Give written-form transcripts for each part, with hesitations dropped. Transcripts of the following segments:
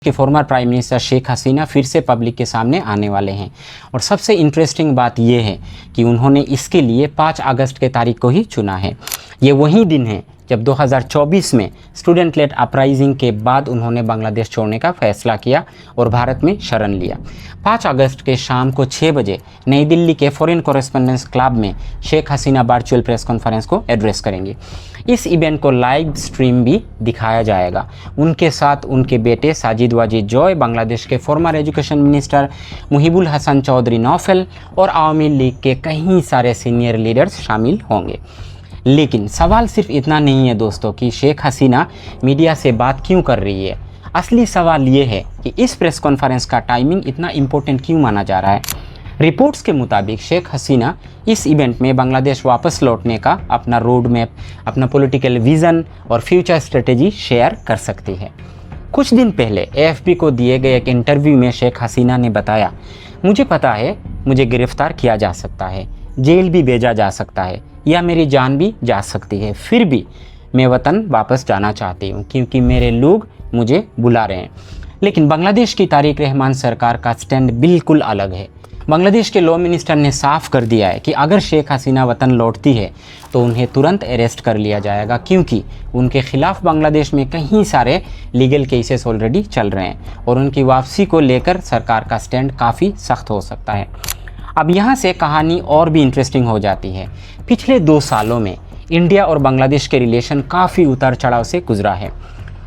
कि former prime minister Sheikh Hasina फिर से पब्लिक के सामने आने वाले हैं। और सबसे इंटरेस्टिंग बात यह है कि उन्होंने इसके लिए 5 अगस्त के तारीख को ही चुना है। ये वही दिन है जब 2024 में स्टूडेंट लेड अपराइजिंग के बाद उन्होंने बांग्लादेश छोड़ने का फैसला किया और भारत में शरण लिया। 5 अगस्त के शाम को 6 बजे नई दिल्ली के फॉरेन कॉरेस्पोंडेंस क्लब में Sheikh Hasina virtual press conference को एड्रेस करेंगी। इस इवेंट को लाइव स्ट्रीम भी दिखाया जाएगा। उनके साथ उनके बेटे साजिद वाजिद जॉय, बांग्लादेश के former education minister Muhibul Hasan Chowdhury Naufal और आवामी लीग के कई सारे सीनियर लीडर्स शामिल होंगे। लेकिन सवाल सिर्फ इतना नहीं है दोस्तों कि शेख हसीना मीडिया से बात क्यों कर रही है। असली सवाल ये है कि इस प्रेस कॉन्फ्रेंस का टाइमिंग इतना इम्पोर्टेंट क्यों माना जा रहा है। रिपोर्ट्स के मुताबिक शेख हसीना इस इवेंट में बांग्लादेश वापस लौटने का अपना रोड मैप, अपना पॉलिटिकल विज़न और फ्यूचर स्ट्रेटेजी शेयर कर सकती है। कुछ दिन पहले AFP को दिए गए एक इंटरव्यू में शेख हसीना ने बताया, मुझे पता है मुझे गिरफ्तार किया जा सकता है, जेल भी भेजा जा सकता है या मेरी जान भी जा सकती है, फिर भी मैं वतन वापस जाना चाहती हूँ क्योंकि मेरे लोग मुझे बुला रहे हैं। लेकिन बांग्लादेश की तारिक रहमान सरकार का स्टैंड बिल्कुल अलग है। बांग्लादेश के लॉ मिनिस्टर ने साफ कर दिया है कि अगर शेख हसीना वतन लौटती है तो उन्हें तुरंत अरेस्ट कर लिया जाएगा क्योंकि उनके खिलाफ बांग्लादेश में कई सारे लीगल केसेस ऑलरेडी चल रहे हैं और उनकी वापसी को लेकर सरकार का स्टैंड काफ़ी सख्त हो सकता है। अब यहाँ से कहानी और भी इंटरेस्टिंग हो जाती है। पिछले 2 सालों में इंडिया और बांग्लादेश के रिलेशन काफ़ी उतार चढ़ाव से गुजरा है।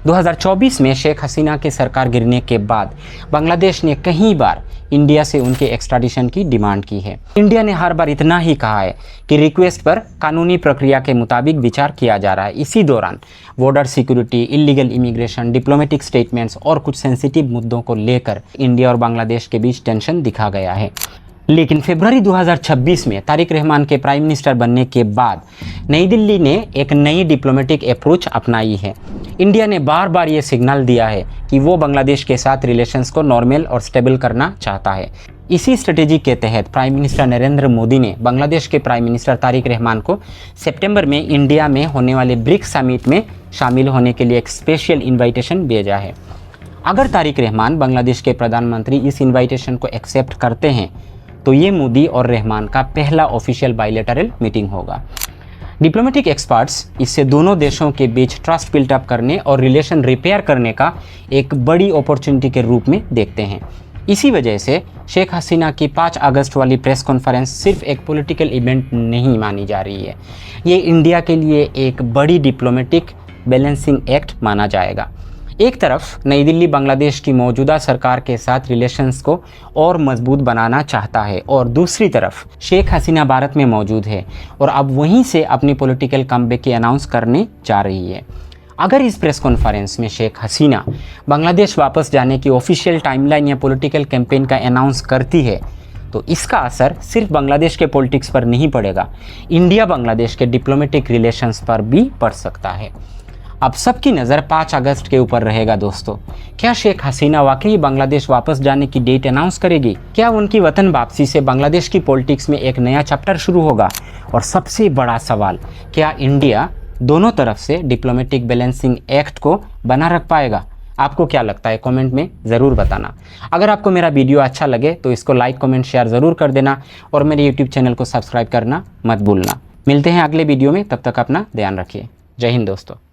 2024 में शेख हसीना की सरकार गिरने के बाद बांग्लादेश ने कई बार इंडिया से उनके एक्स्ट्राडिशन की डिमांड की है। इंडिया ने हर बार इतना ही कहा है कि रिक्वेस्ट पर कानूनी प्रक्रिया के मुताबिक विचार किया जा रहा है। इसी दौरान border security, illegal immigration, diplomatic statements और कुछ सेंसिटिव मुद्दों को लेकर इंडिया और बांग्लादेश के बीच टेंशन दिखा गया है। लेकिन फरवरी 2026 में तारिक रहमान के प्राइम मिनिस्टर बनने के बाद नई दिल्ली ने एक नई डिप्लोमेटिक अप्रोच अपनाई है। इंडिया ने बार बार ये सिग्नल दिया है कि वो बांग्लादेश के साथ रिलेशंस को नॉर्मल और स्टेबल करना चाहता है। इसी स्ट्रेटेजी के तहत प्राइम मिनिस्टर नरेंद्र मोदी ने बांग्लादेश के प्राइम मिनिस्टर तारिक रहमान को सितंबर में इंडिया में होने वाले ब्रिक्स समिट में शामिल होने के लिए एक स्पेशल इन्विटेशन भेजा है। अगर तारिक रहमान बांग्लादेश के प्रधानमंत्री इस इन्विटेशन को एक्सेप्ट करते हैं तो ये मोदी और रहमान का पहला ऑफिशियल बायलैटरल मीटिंग होगा। डिप्लोमेटिक एक्सपर्ट्स इससे दोनों देशों के बीच ट्रस्ट बिल्टअप करने और रिलेशन रिपेयर करने का एक बड़ी अपॉर्चुनिटी के रूप में देखते हैं। इसी वजह से शेख हसीना की 5 अगस्त वाली प्रेस कॉन्फ्रेंस सिर्फ एक पॉलिटिकल इवेंट नहीं मानी जा रही है। ये इंडिया के लिए एक बड़ी डिप्लोमेटिक बैलेंसिंग एक्ट माना जाएगा। एक तरफ नई दिल्ली बांग्लादेश की मौजूदा सरकार के साथ रिलेशंस को और मजबूत बनाना चाहता है और दूसरी तरफ शेख हसीना भारत में मौजूद है और अब वहीं से अपनी पॉलिटिकल कमबैक की अनाउंस करने जा रही है। अगर इस प्रेस कॉन्फ्रेंस में शेख हसीना बांग्लादेश वापस जाने की ऑफिशियल टाइमलाइन या पॉलिटिकल कैंपेन का अनाउंस करती है तो इसका असर सिर्फ बांग्लादेश के पॉलिटिक्स पर नहीं पड़ेगा, इंडिया बांग्लादेश के डिप्लोमेटिक रिलेशंस पर भी पड़ सकता है। अब सबकी नज़र 5 अगस्त के ऊपर रहेगा दोस्तों। क्या शेख हसीना वाकई बांग्लादेश वापस जाने की डेट अनाउंस करेगी? क्या उनकी वतन वापसी से बांग्लादेश की पॉलिटिक्स में एक नया चैप्टर शुरू होगा? और सबसे बड़ा सवाल, क्या इंडिया दोनों तरफ से डिप्लोमेटिक बैलेंसिंग एक्ट को बना रख पाएगा? आपको क्या लगता है? कमेंट में ज़रूर बताना। अगर आपको मेरा वीडियो अच्छा लगे तो इसको लाइक, कमेंट, शेयर ज़रूर कर देना और मेरे यूट्यूब चैनल को सब्सक्राइब करना मत भूलना। मिलते हैं अगले वीडियो में, तब तक अपना ध्यान रखिए। जय हिंद दोस्तों।